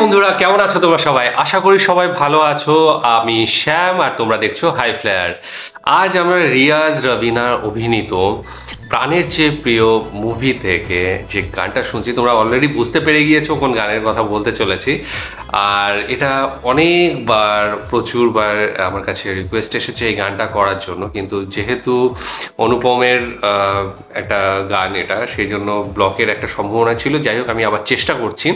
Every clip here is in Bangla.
বন্ধুরা, কেমন আছো তোমরা সবাই? আশা করি সবাই ভালো আছো। আমি শ্যাম আর তোমরা দেখছো হাই ফ্লেয়ার। আজ আমরা রিয়াজ রবিনার অভিনীত প্রাণের চেয়ে প্রিয় মুভি থেকে যে গানটা শুনছি, তোমরা অলরেডি বুঝতে পেরে গিয়েছো কোন গানের কথা বলতে চলেছি। আর এটা অনেকবার প্রচুরবার আমার কাছে রিকোয়েস্ট এসেছে এই গানটা করার জন্য, কিন্তু যেহেতু অনুপমের একটা গান এটা, সেই জন্য ব্লকের একটা সম্ভাবনা ছিল। যাই হোক, আমি আবার চেষ্টা করছি।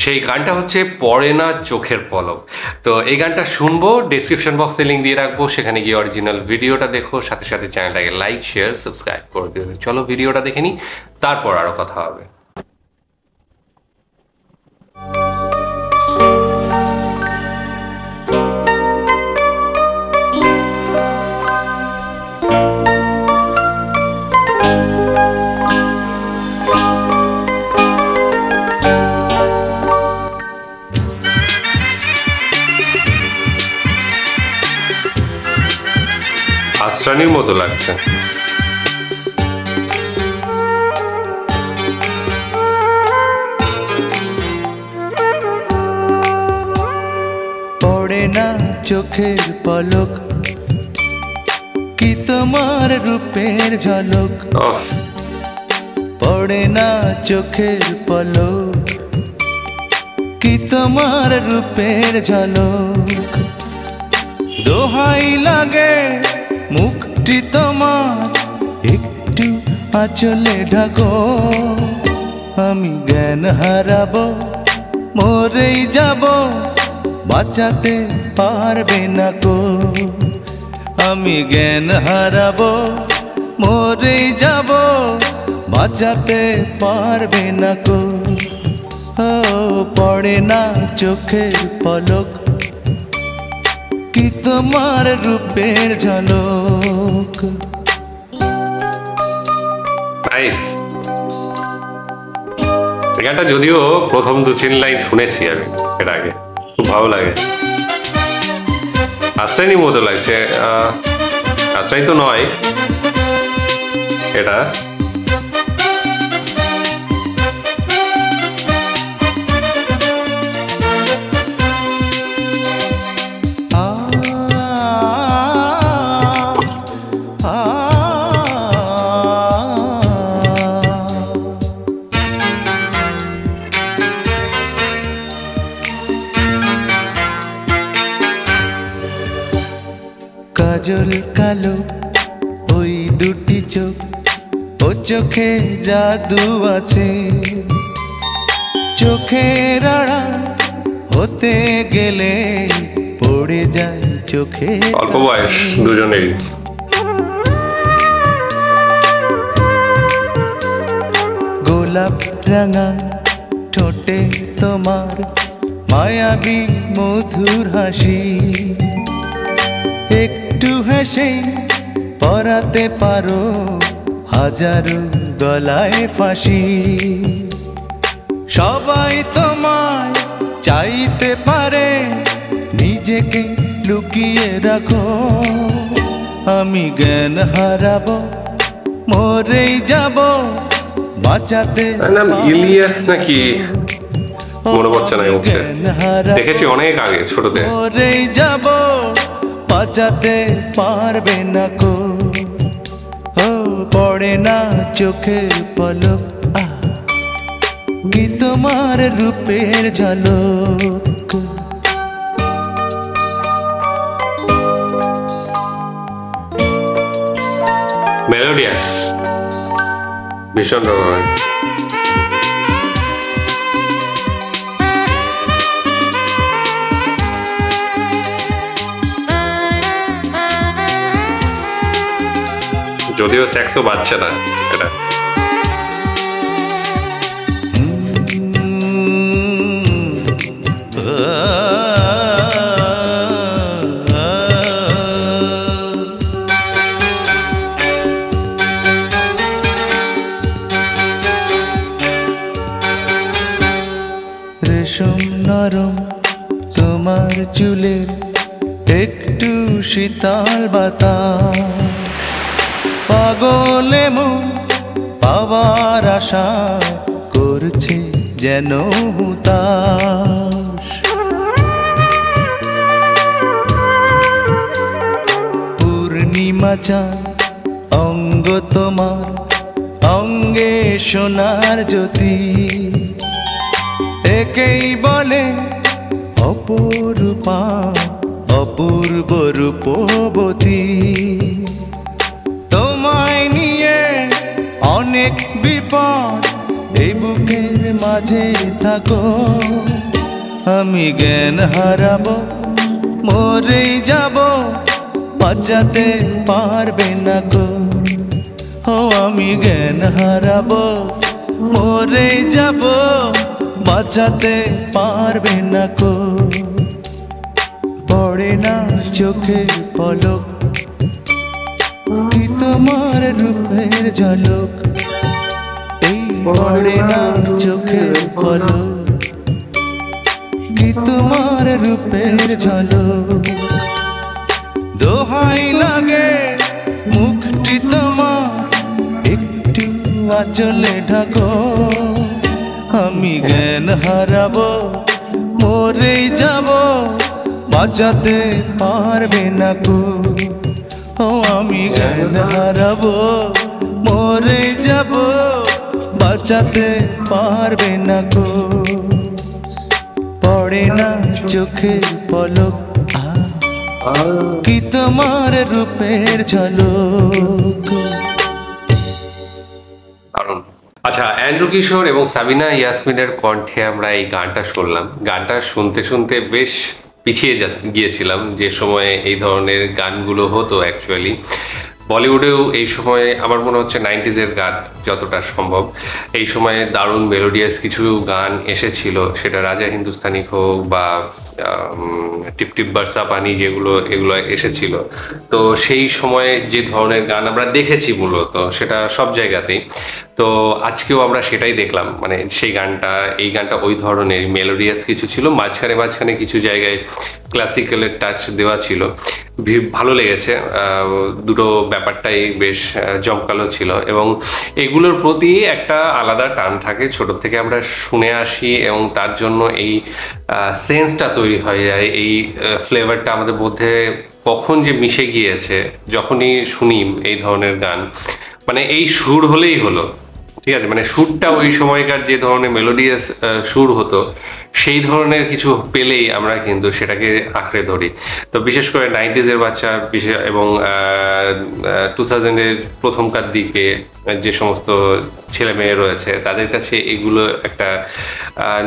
সেই গানটা হচ্ছে পড়ে না চোখের পলক। তো এই গানটা শুনবো, ডেসক্রিপশন বক্সে লিঙ্ক দিয়ে রাখবো, সেখানে গিয়ে অরিজিনাল ভিডিওটা দেখো, সাথে সাথে চ্যানেলটাকে লাইক শেয়ার সাবস্ক্রাইব করে দিও। চলো ভিডিওটা দেখে নিই, তারপর আরো কথা হবে। আশ্রানির মতো লাগছে। পড়ে না চোখের পলক, কি তোমার রূপের ঝলক। পড়ে না চোখের পলক, কি তোমার রূপের ঝলক। দোহাই লাগে মুখটি তোমার, একটু আঁচলে ঢাকো। আমি জ্ঞান হারাবো, মরেই যাব, বাঁচাতে পারবে না কো। আমি জ্ঞান হারাবো, মরেই যাব, বাঁচাতে পারবে না কো। ও পড়ে না চোখের পলক, কি তোমার রূপের ঝলক। নাইস। গানটা যদিও প্রথম 2-3 লাইন শুনেছি আমি এর আগে, খুব ভালো লাগে। আশ্রাইনি মতো লাগছে। আশ্রাই তো নয় এটা। কাজল কালো ওই দুটি চোখ, ও চোখে জাদু আছে। চোখের আড়াল হতে গেলে পড়ে যায় চোখে। অল্প বয়স দুজনেরই। গোলাপ রাঙা ঠোঁটে তোমার মায়াবী মধুর হাসি। একটু হেসে পরাতে পারো হাজারো গলায় ফাঁসি। সবাই তোমায় চাইতে পারে, নিজেকে লুকিয়ে রাখো। আমি জ্ঞান হারাবো, মরেই যাব, বাঁচাতে। নাম ইলিয়াস নাকি মনে পড়ছে না, দেখেছি অনেক আগে ছোটতে। মরেই যাব, বাঁচাতে পারবে না কো। ও পড়ে না চোখের পলক, কি তোমার রূপের ঝলক। মেলোডিয়াস ভীষণ রকমের। যদিও সেক্সও বাজছে না এটা। রেশম নরম তোমার চুলের, একটু শীতল বাতাস। পাগলে মন পাওয়ার আশা করছে যেন হুতাশ। পূর্ণিমা চাঁদ অঙ্গ তোমার অঙ্গে সোনার জ্যোতি, একেই বলে অপরূপা অপূর্ব রূপবতী। তোমায় নিয়ে অনেক বিপদ এই বুকের মাঝে থাকো, আমি জ্ঞান হারাবো মরেই যাব, বাঁচাতে পারবে না গো। ও আমি জ্ঞান হারাবো মরেই যাব, বাঁচাতে পারবে না গো। পড়ে না চোখের পলক কি তোমার রূপের ঝলক, এই পড়ে না চোখের পলক কি তোমার রূপের ঝলক। দোহাই লাগে মুখটি তোমার একটু আঁচলে ঢাকো, আমি জ্ঞান হারাবো মরেই যাব, বাঁচাতে পারবে না গো। ও আমি জ্ঞান হারাবো মরেই যাব, বাঁচাতে পারবে না গো। পড়ে না চোখের পলক কি তোমার রূপের ঝলক। আচ্ছা, অ্যান্ড্রু কিশোর এবং সাবিনা ইয়াসমিনের কণ্ঠে আমরা এই গানটা শুনলাম। গানটা শুনতে শুনতে বেশ পিছিয়ে গিয়েছিলাম যে সময়ে এই ধরনের গানগুলো হতো। অ্যাকচুয়ালি বলিউডেও এই সময়ে আমার মনে হচ্ছে 90s গান যতটা সম্ভব এই সময়ে দারুণ মেলোডিয়াস কিছু গান এসেছিল, সেটা রাজা হিন্দুস্তানি হোক বা টিপ টিপ বরসা পানি, এগুলো এসেছিল। তো সেই সময়ে যে ধরনের গান আমরা দেখেছি মূলত সেটা সব জায়গাতেই। তো আজকেও আমরা সেটাই দেখলাম, মানে এই গানটা ওই ধরনের মেলোডিয়াস কিছু ছিল, মাঝখানে কিছু জায়গায় ক্লাসিক্যালের টাচ দেওয়া ছিল। ভালো লেগেছে, দুটো ব্যাপারটাই বেশ জমকালো ছিল এবং এগুলোর প্রতি একটা আলাদা টান থাকে, ছোট থেকে আমরা শুনে আসি এবং তার জন্য এই সেন্সটা তৈরি হয়ে যায়, এই ফ্লেভারটা আমাদের মধ্যে কখন যে মিশে গিয়েছে যখনই শুনি এই ধরনের গান। মানে এই সুর হলেই হলো, ঠিক আছে, মানে সুরটা ওই সময়কার যে ধরনের মেলোডিয়াস সুর হতো সেই ধরনের কিছু পেলেই আমরা কিন্তু সেটাকে আঁকড়ে ধরি। তো বিশেষ করে 90s বাচ্চা এবং 2000 প্রথমকার দিকে যে সমস্ত ছেলে মেয়ে রয়েছে তাদের কাছে এগুলো একটা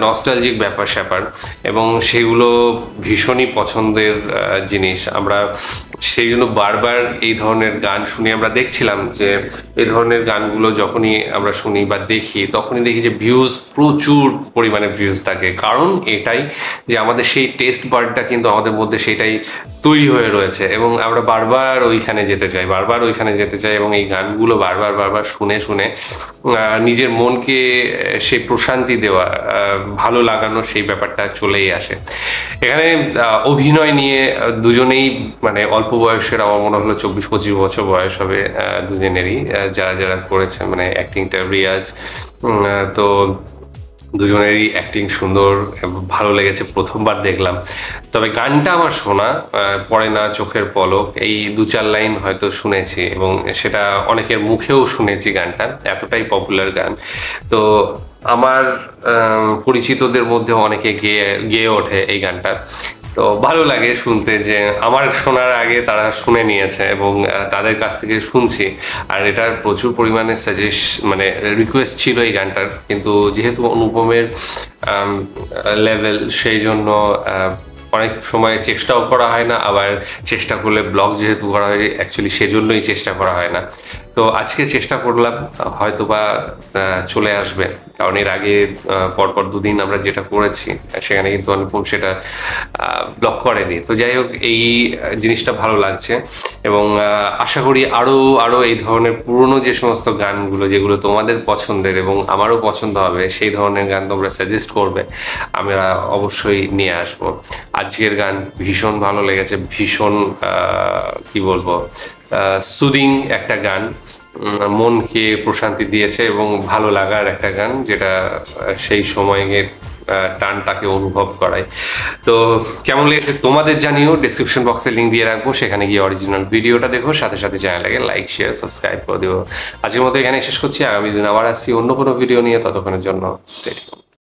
নস্টালজিক ব্যাপার স্যাপার এবং সেগুলো ভীষণই পছন্দের জিনিস। আমরা সেই জন্য বারবার এই ধরনের গান শুনি। আমরা দেখছিলাম যে এই ধরনের গানগুলো যখনই আমরা শুনি বা দেখি তখনই দেখি যে প্রচুর পরিমাণে ভিউজ থাকে। কারণ এটাই যে আমাদের সেই টেস্ট বার্ডটা কিন্তু আমাদের মধ্যে সেটাই তৈরি হয়ে রয়েছে এবং আমরা বারবার ওইখানে যেতে চাই এবং এই গানগুলো বারবার শুনে নিজের মনকে সেই প্রশান্তি দেওয়া, ভালো লাগানো সেই ব্যাপারটা চলেই আসে। এখানে অভিনয় নিয়ে দুজনেই মানে অল্প বয়সের, আমার মনে হলো 24-25 বছর বয়স হবে দুজনেরই, যারা করেছে মানে অ্যাক্টিংটা। রিয়াজ তো দুজনেরই অ্যাক্টিং সুন্দর, ভালো লেগেছে, প্রথমবার দেখলাম। তবে গানটা আমার শোনা, পড়ে না চোখের পলক, এই 2-4 লাইন হয়তো শুনেছি এবং সেটা অনেকের মুখেও শুনেছি। গানটা এতটাই পপুলার গান, তো আমার পরিচিতদের মধ্যে অনেকে গেয়ে ওঠে এই গানটা। তো ভালো লাগে শুনতে যে আমার শোনার আগে তারা শুনে নিয়েছে এবং তাদের কাছ থেকে শুনছি। আর এটার প্রচুর পরিমাণে মানে রিকোয়েস্ট ছিল এই গানটার, কিন্তু যেহেতু অনুপমের লেভেল সেই জন্য অনেক সময় চেষ্টাও করা হয় না, আবার চেষ্টা করলে ব্লগ যেহেতু করা হয় অ্যাকচুয়ালি সেজন্যই চেষ্টা করা হয় না। তো আজকে চেষ্টা করলাম, হয়তো বা চলে আসবে, কারণ এর আগে পরপর 2 দিন আমরা যেটা করেছি সেখানে কিন্তু অনুপম সেটা ব্লক করেনি। তো যাই হোক, এই জিনিসটা ভালো লাগছে এবং আশা করি আরও এই ধরনের পুরনো যে সমস্ত গানগুলো যেগুলো তোমাদের পছন্দের এবং আমারও পছন্দ হবে সেই ধরনের গান তোমরা সাজেস্ট করবে, আমরা অবশ্যই নিয়ে আসবো। আজকের গান ভীষণ ভালো লেগেছে, ভীষণ কি বলবো, সুদিং একটা গান, মনকে প্রশান্তি দিয়েছে এবং ভালো লাগার একটা গান, যেটা সেই সময়ে টানটাকে অনুভব করায়। তো কেমন লেগেছে তোমাদের জানিও, ডিসক্রিপশন বক্সে লিঙ্ক দিয়ে রাখবো, সেখানে গিয়ে অরিজিনাল ভিডিওটা দেখো, সাথে সাথে চ্যানেলটাকে লাইক শেয়ার সাবস্ক্রাইব করে দিও। আজকের মতো এখানে শেষ করছি, আগামী দিন আবার আসছি অন্য কোনো ভিডিও নিয়ে, ততক্ষণের জন্য স্টে টিউনড।